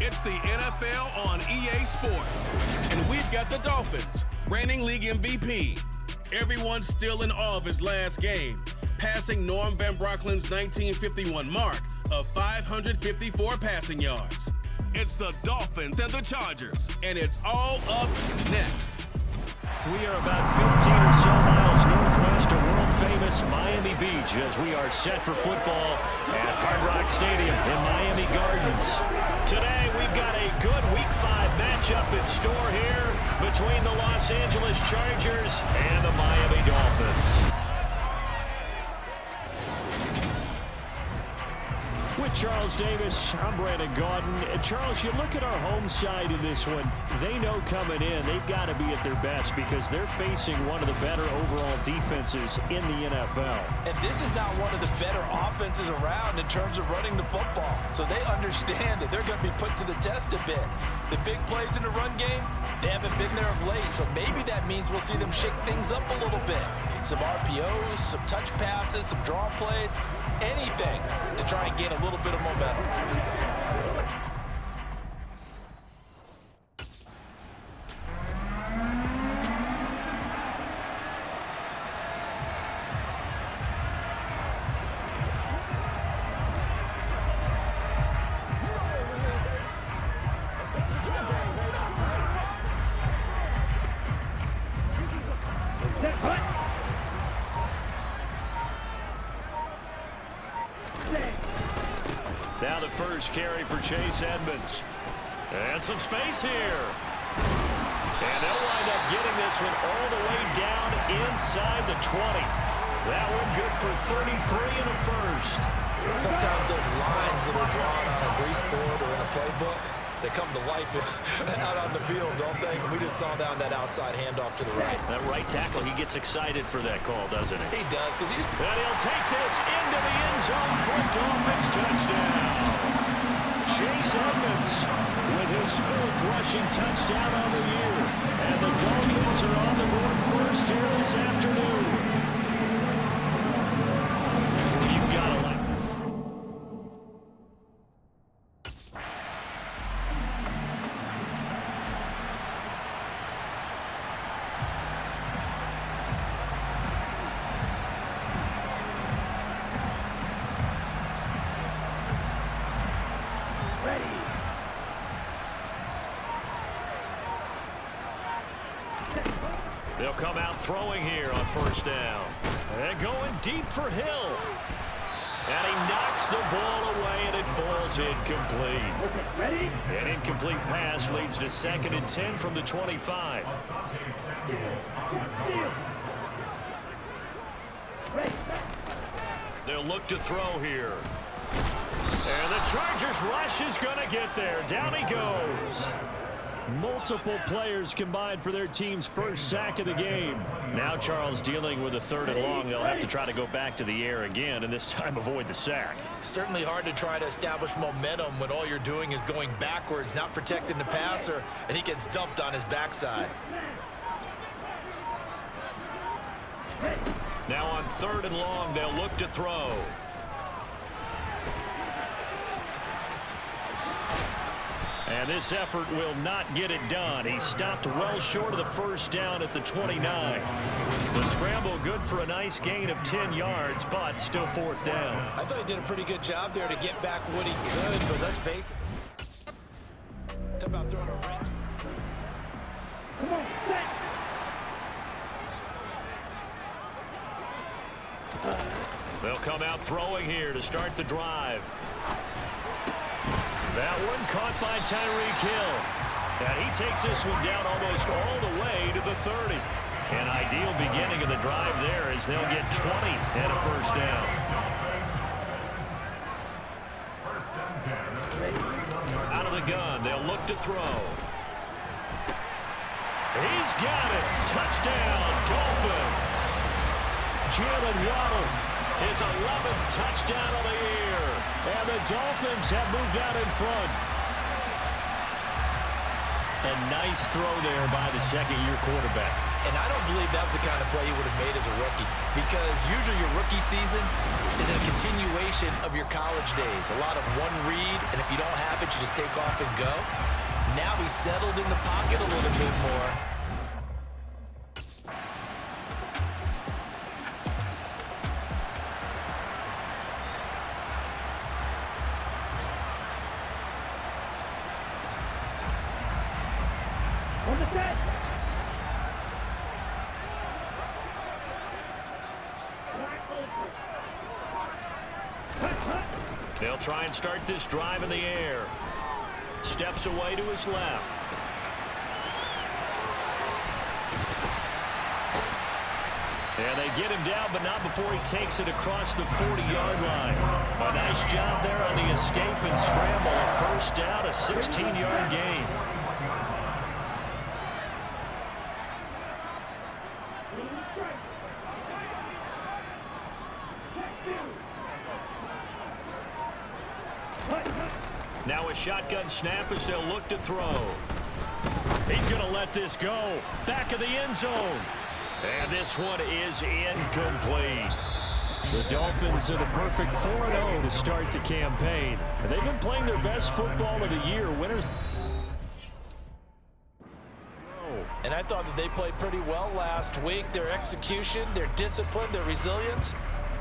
It's the NFL on EA Sports. And we've got the Dolphins, reigning league MVP. Everyone's still in awe of his last game, passing Norm Van Brocklin's 1951 mark of 554 passing yards. It's the Dolphins and the Chargers, and it's all up next. We are about 15 or so miles northwest of world-famous Miami Beach as we are set for football at Hard Rock Stadium in Miami Gardens. Today, we've got a good Week 5 matchup in store here between the Los Angeles Chargers and the Miami Dolphins. With Charles Davis, I'm Brandon Gaudin. And Charles, you look at our home side in this one. They know coming in they've got to be at their best because they're facing one of the better overall defenses in the NFL. And this is not one of the better offenses around in terms of running the football. So they understand that they're going to be put to the test a bit. The big plays in the run game, they haven't been there of late. So maybe that means we'll see them shake things up a little bit. Some RPOs, some touch passes, some draw plays. Anything to try and gain a little bit of momentum. Now the first carry for Chase Edmonds. And some space here. And they'll wind up getting this one all the way down inside the 20. That one good for 33 and a first. Sometimes those lines that are drawn on a grease board or in a playbook, they come to life out on the field, don't they? We just saw down that outside handoff to the right. That right tackle, he gets excited for that call, doesn't he? He does, because he's... And he'll take this into the end zone for a Dolphins touchdown. Chase Edmonds with his 4th rushing touchdown on the year. And the Dolphins are on the board first here this afternoon. You've got to like... They'll come out throwing here on first down. And going deep for Hill. And he knocks the ball away, and it falls incomplete. Ready? An incomplete pass leads to 2nd and 10 from the 25. They'll look to throw here. And the Chargers rush is going to get there. Down he goes. Multiple players combined for their team's first sack of the game. Now Charles dealing with a 3rd and long. They'll have to try to go back to the air again and this time avoid the sack. Certainly hard to try to establish momentum when all you're doing is going backwards, not protecting the passer, and he gets dumped on his backside. Now on 3rd and long, they'll look to throw. And this effort will not get it done. He stopped well short of the first down at the 29. The scramble good for a nice gain of 10 yards, but still 4th down. I thought he did a pretty good job there to get back what he could, but let's face it. Talk about throwing a wrench. Come on, They'll come out throwing here to start the drive. That one caught by Tyreek Hill. And he takes this one down almost all the way to the 30. An ideal beginning of the drive there as they'll get 20 and a first down. Out of the gun, they'll look to throw. He's got it. Touchdown, Dolphins. Jalen Waddle, his 11th touchdown of the year. And the Dolphins have moved out in front. A nice throw there by the 2nd-year quarterback. And I don't believe that was the kind of play he would have made as a rookie, because usually your rookie season is a continuation of your college days. A lot of one read, and if you don't have it, you just take off and go. Now he's settled in the pocket a little bit more. They'll try and start this drive in the air. Steps away to his left. And they get him down, but not before he takes it across the 40-yard line. A nice job there on the escape and scramble. A first down, a 16-yard gain. Now a shotgun snap as they'll look to throw. He's going to let this go. Back of the end zone. And this one is incomplete. The Dolphins are the perfect 4-0 to start the campaign. And they've been playing their best football of the year. Winners. And I thought that they played pretty well last week. Their execution, their discipline, their resilience,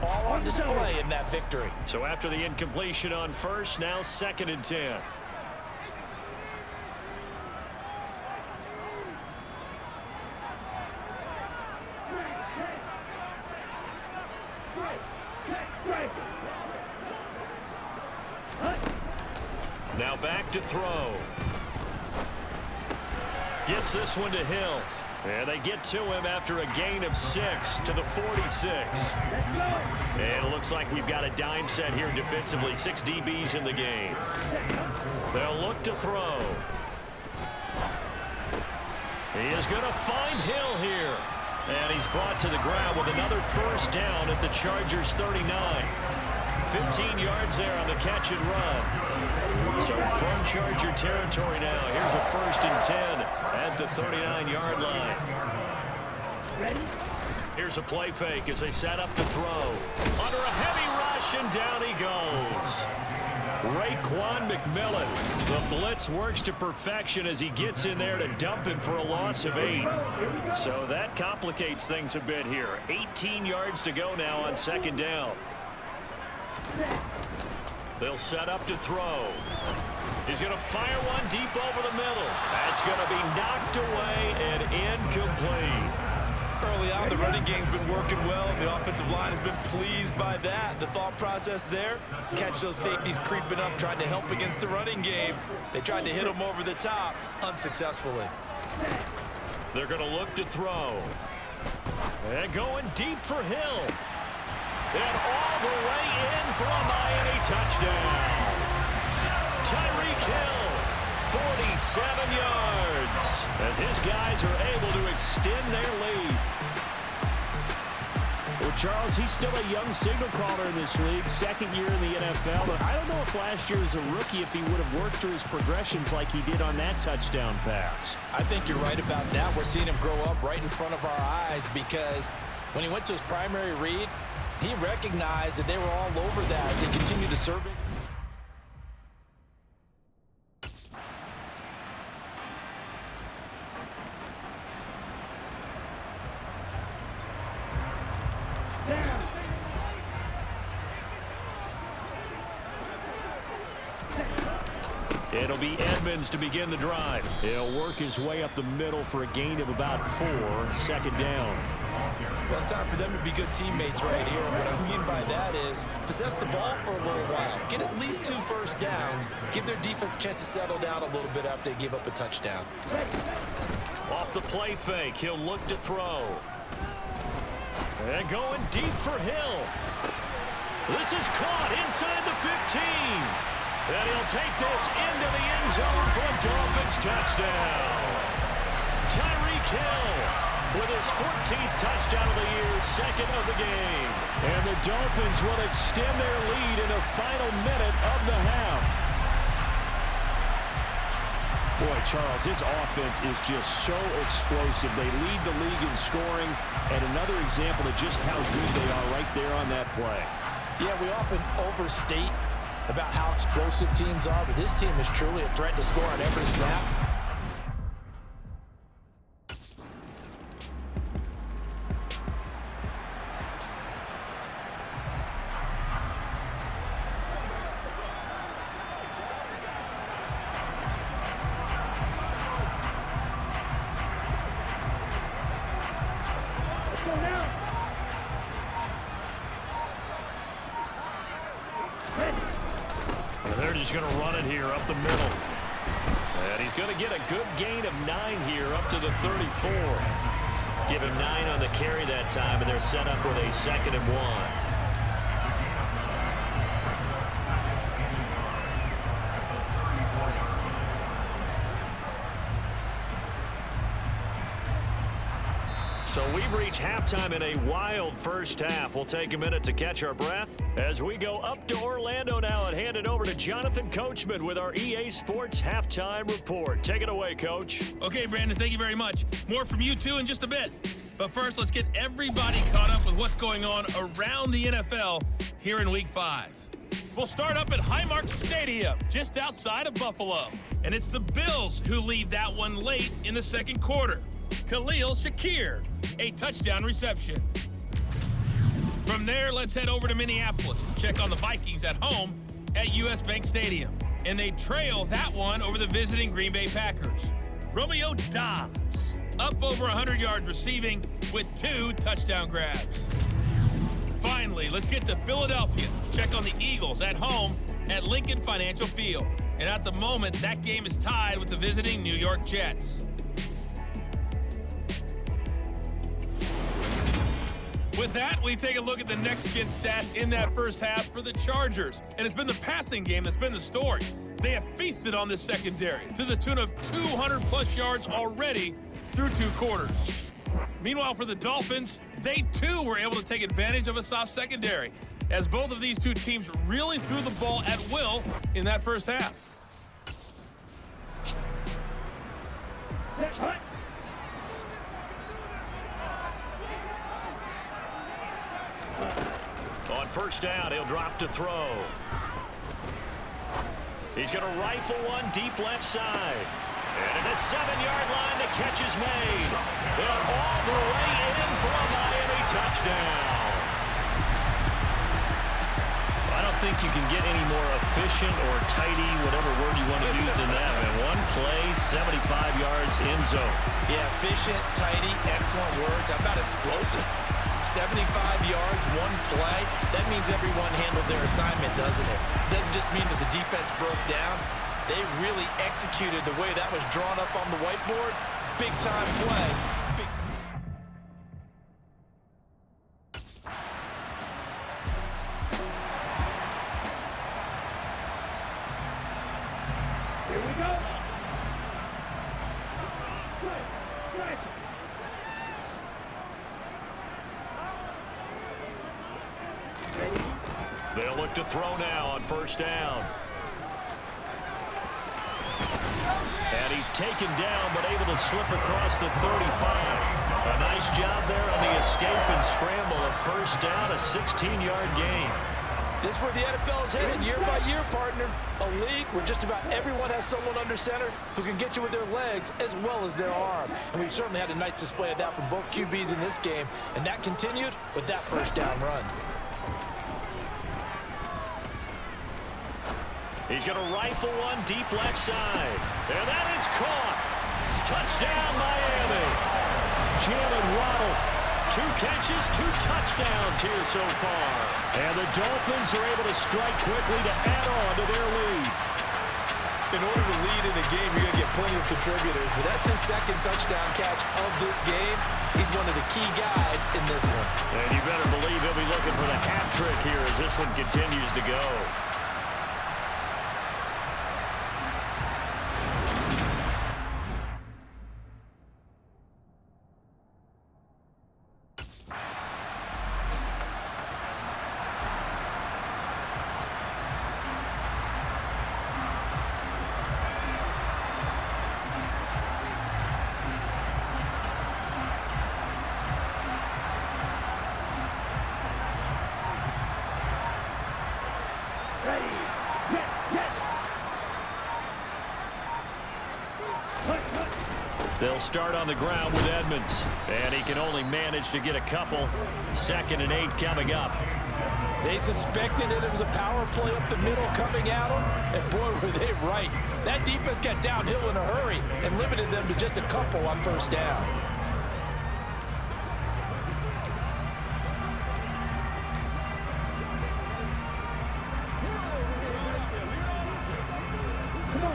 all on display in that victory. So after the incompletion on first, now 2nd and 10. Now back to throw. Gets this one to Hill. And they get to him after a gain of 6 to the 46. And it looks like we've got a dime set here defensively. 6 DBs in the game. They'll look to throw. He is going to find Hill here. And he's brought to the ground with another first down at the Chargers' 39. 15 yards there on the catch and run. So from Charger territory now, here's a 1st and 10 at the 39-yard line. Here's a play fake as they set up to throw. Under a heavy rush, and down he goes. Raekwon McMillan. The blitz works to perfection as he gets in there to dump him for a loss of 8. So that complicates things a bit here. 18 yards to go now on 2nd down. They'll set up to throw. He's going to fire one deep over the middle. That's going to be knocked away and incomplete. Early on, the running game's been working well, and the offensive line has been pleased by that. The thought process there, catch those safeties creeping up, trying to help against the running game. They tried to hit them over the top, unsuccessfully. They're going to look to throw. And going deep for Hill. And all the way in for a Miami touchdown. Tyreek Hill, 47 yards, as his guys are able to extend their lead. Well, Charles, he's still a young signal caller in this league, 2nd year in the NFL, but I don't know if last year as a rookie if he would have worked through his progressions like he did on that touchdown pass. I think you're right about that. We're seeing him grow up right in front of our eyes, because when he went to his primary read, he recognized that they were all over that as he continued to serve it. It'll be Edmonds to begin the drive. He'll work his way up the middle for a gain of about 4, 2nd down. Well, it's time for them to be good teammates right here. And what I mean by that is possess the ball for a little while. Get at least 2 first downs. Give their defense a chance to settle down a little bit after they give up a touchdown. Off the play fake, he'll look to throw. And going deep for Hill. This is caught inside the 15. And he'll take this into the end zone for a Dolphins touchdown. Tyreek Hill with his 14th touchdown of the year, 2nd of the game. And the Dolphins will extend their lead in the final minute of the half. Boy, Charles, his offense is just so explosive. They lead the league in scoring, and another example of just how good they are right there on that play. Yeah, we often overstate about how explosive teams are, but this team is truly a threat to score on every snap. They're just going to run it here up the middle. And he's going to get a good gain of 9 here up to the 34. Give him 9 on the carry that time, and they're set up with a 2nd and 1. So we've reached halftime in a wild first half. We'll take a minute to catch our breath as we go up to Orlando now and hand it over to Jonathan Coachman with our EA Sports Halftime Report. Take it away, Coach. Okay, Brandon, thank you very much. More from you two in just a bit. But first, let's get everybody caught up with what's going on around the NFL here in Week 5. We'll start up at Highmark Stadium, just outside of Buffalo. And it's the Bills who lead that one late in the second quarter. Khalil Shakir, a touchdown reception. From there, let's head over to Minneapolis to check on the Vikings at home at US Bank Stadium. And they trail that one over the visiting Green Bay Packers. Romeo Doubs, up over 100 yards receiving with 2 touchdown grabs. Finally, let's get to Philadelphia. Check on the Eagles at home at Lincoln Financial Field. And at the moment, that game is tied with the visiting New York Jets. With that, we take a look at the next-gen stats in that first half for the Chargers. And it's been the passing game that's been the story. They have feasted on this secondary to the tune of 200-plus yards already through 2 quarters. Meanwhile, for the Dolphins, they too were able to take advantage of a soft secondary, as both of these two teams really threw the ball at will in that first half. On first down, he'll drop to throw. He's going to rifle one deep left side. And at the 7-yard line, the catch is made. And all the way in for a Miami touchdown. I don't think you can get any more efficient or tidy, whatever word you want to use in that. And one play, 75 yards in zone. Yeah, efficient, tidy, excellent words. How about explosive? 75 yards, one play. That means everyone handled their assignment, doesn't it? It doesn't just mean that the defense broke down. They really executed the way that was drawn up on the whiteboard. Big-time play. Big time. Here we go. They'll look to throw now on first down. And he's taken down, but able to slip across the 35. A nice job there on the escape and scramble. A first down, a 16-yard gain. This is where the NFL is headed year by year, partner. A league where just about everyone has someone under center who can get you with their legs as well as their arm. And we've certainly had a nice display of that from both QBs in this game. And that continued with that first down run. He's going to rifle one deep left side. And that is caught. Touchdown, Miami. Jalen Waddle. 2 catches, 2 touchdowns here so far. And the Dolphins are able to strike quickly to add on to their lead. In order to lead in a game, you're going to get plenty of contributors. But that's his 2nd touchdown catch of this game. He's one of the key guys in this one. And you better believe he'll be looking for the hat trick here as this one continues to go. They'll start on the ground with Edmonds. And he can only manage to get a couple. 2nd and 8 coming up. They suspected it was a power play up the middle coming at them, and boy, were they right. That defense got downhill in a hurry and limited them to just a couple on 1st down.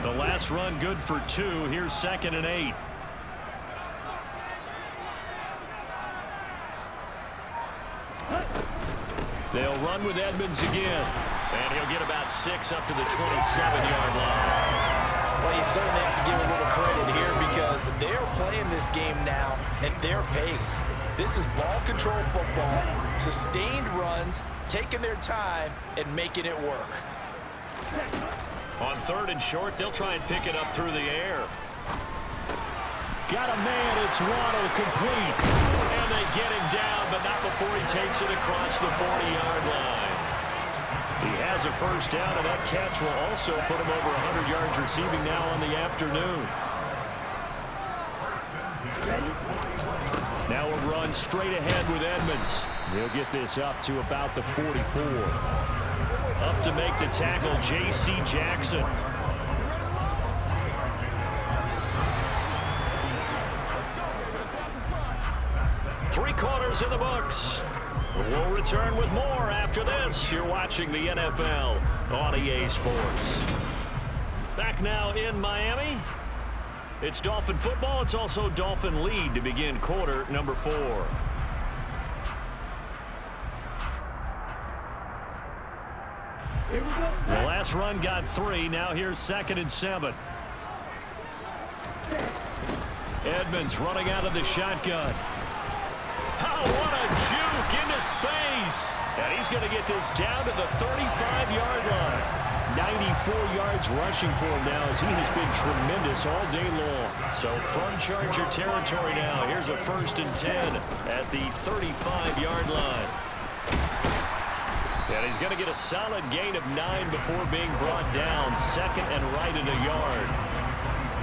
The last run good for 2. Here's 2nd and 8. They'll run with Edmonds again. And he'll get about 6 up to the 27-yard line. Well, you certainly have to give a little credit here because they're playing this game now at their pace. This is ball control football, sustained runs, taking their time, and making it work. On 3rd and short, they'll try and pick it up through the air. Got a man, it's Waddle, complete. And they get him down, but not before he takes it across the 40-yard line. He has a 1st down, and that catch will also put him over 100 yards receiving now on the afternoon. Now a run straight ahead with Edmonds. He'll get this up to about the 44. Up to make the tackle, J.C. Jackson. Three-quarters in the books. We'll return with more after this. You're watching the NFL on EA Sports. Back now in Miami. It's Dolphin football. It's also Dolphin lead to begin quarter number 4. The last run got 3. Now here's 2nd and 7. Edmonds running out of the shotgun. Oh, what a juke into space. And he's going to get this down to the 35-yard line. 94 yards rushing for him now as he has been tremendous all day long. So from Charger territory now, here's a 1st and 10 at the 35-yard line. And he's going to get a solid gain of 9 before being brought down. 2nd and right in a yard.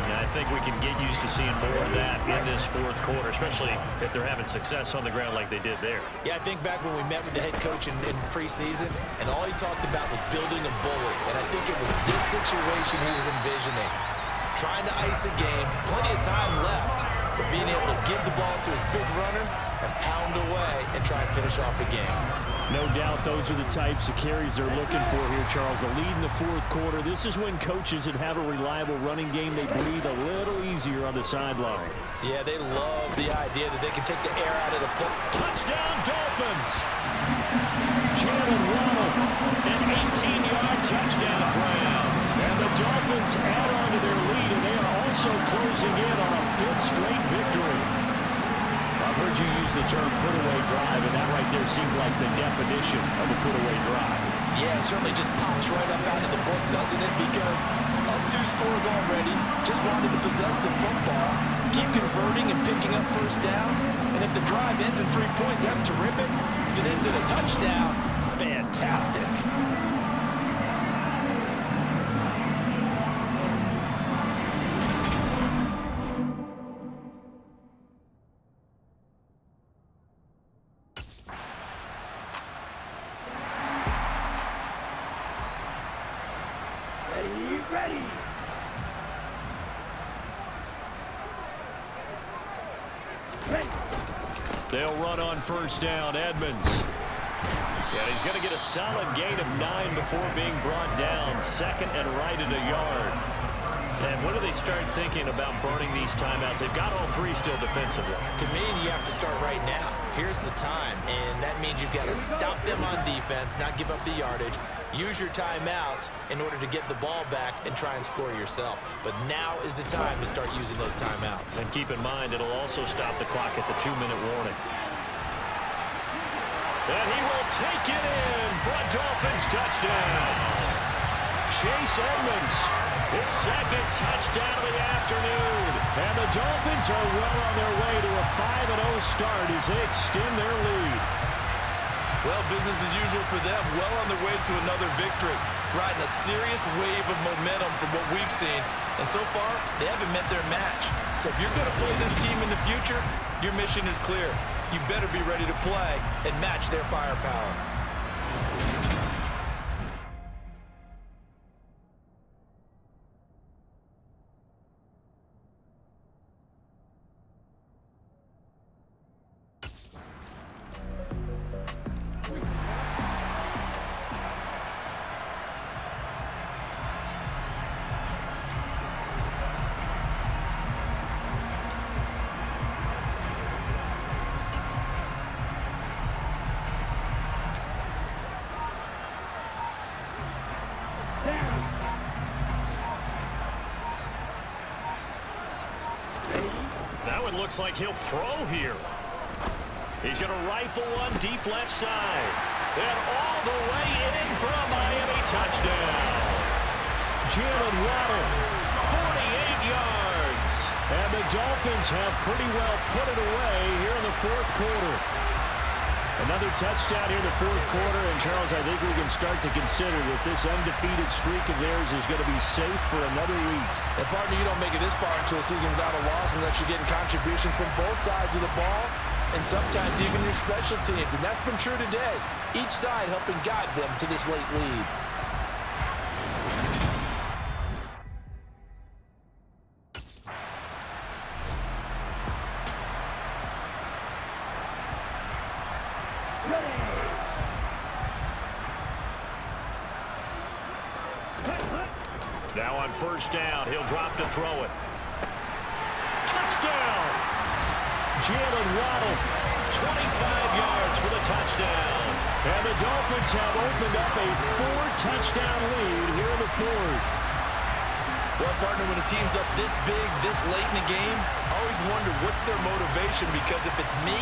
And I think we can get used to seeing more of that in this 4th quarter, especially if they're having success on the ground like they did there. Yeah, I think back when we met with the head coach in preseason, and all he talked about was building a bully. And I think it was this situation he was envisioning. Trying to ice a game, plenty of time left, but being able to give the ball to his big runner and pound away and try and finish off a game. No doubt those are the types of carries they're looking for here, Charles. The lead in the 4th quarter. This is when coaches that have a reliable running game, they breathe a little easier on the sideline. Yeah, they love the idea that they can take the air out of the foot. Touchdown, Dolphins! Jalen Waddle, an 18-yard touchdown grab. And the Dolphins add on to their lead, and they are also closing in on a 5th straight victory. I've heard you use the term put-away drive, and that right there seemed like the definition of a put-away drive. Yeah, it certainly just pops right up out of the book, doesn't it? Because up 2 scores already, just wanted to possess the football, keep converting and picking up 1st downs, and if the drive ends in 3 points, that's terrific. If it ends in a touchdown, fantastic. They'll run on 1st down. Edmonds. Yeah, he's going to get a solid gain of 9 before being brought down. 2nd and right in a yard. And when do they start thinking about burning these timeouts? They've got all 3 still defensively. To me, you have to start right now. Here's the time, and that means you've got to stop them on defense, not give up the yardage. Use your timeouts in order to get the ball back and try and score yourself. But now is the time to start using those timeouts. And keep in mind, it'll also stop the clock at the 2-minute warning. And he will take it in for a Dolphins touchdown. Chase Edmonds, his 2nd touchdown of the afternoon. And the Dolphins are well on their way to a 5-0 start as they extend their lead. Well, business as usual for them. Well on their way to another victory. Riding a serious wave of momentum from what we've seen. And so far, they haven't met their match. So if you're going to play this team in the future, your mission is clear. You better be ready to play and match their firepower. Now it looks like he'll throw here. He's going to rifle one deep left side. And all the way in for a Miami touchdown. Jalen Waddle, 48 yards. And the Dolphins have pretty well put it away here in the fourth quarter. Another touchdown here in the fourth quarter. And, Charles, I think we can start to consider that this undefeated streak of theirs is going to be safe for another week. And, partner, you don't make it this far into a season without a loss unless you're getting contributions from both sides of the ball and sometimes even your special teams. And that's been true today. Each side helping guide them to this late lead. Now on first down, he'll drop to throw it. Touchdown! Jalen Waddle, 25 yards for the touchdown. And the Dolphins have opened up a 4-touchdown lead here in the fourth. Well, partner, when a team's up this big, this late in the game, I always wonder what's their motivation, because if it's me,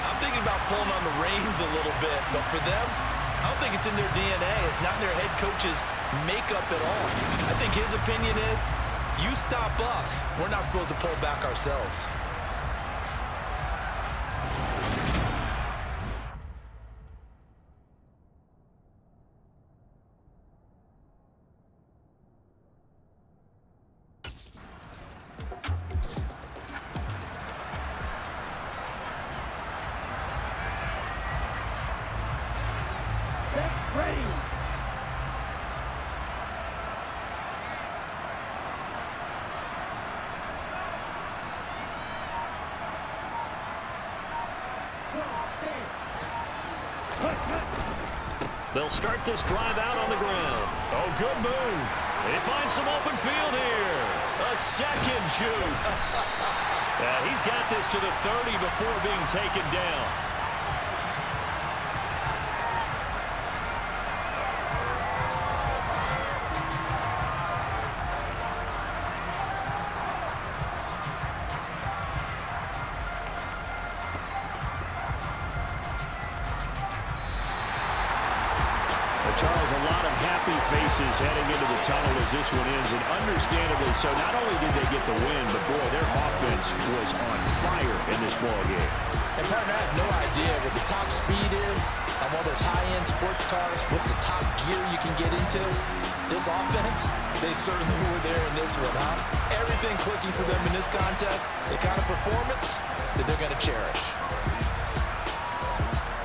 I'm thinking about pulling on the reins a little bit. But for them, I don't think it's in their DNA. It's not in their head coach's makeup at all. I think his opinion is, you stop us, we're not supposed to pull back ourselves. They'll start this drive out on the ground. Oh, good move. They find some open field here. A second juke. He's got this to the 30 before being taken down. Charles, a lot of happy faces heading into the tunnel as this one ends, and understandably so. Not only did they get the win, but boy, their offense was on fire in this ballgame. And partner, I have no idea what the top speed is on all those high-end sports cars. What's the top gear you can get into? This offense, they certainly were there in this one, huh? Everything clicking for them in this contest, the kind of performance that they're going to cherish.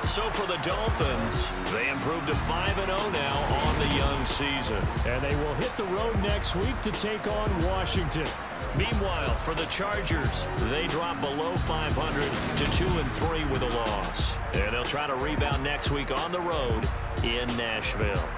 So for the Dolphins, they improved to 5-0 now on the young season. And they will hit the road next week to take on Washington. Meanwhile, for the Chargers, they drop below 500 to 2-3 with a loss. And they'll try to rebound next week on the road in Nashville.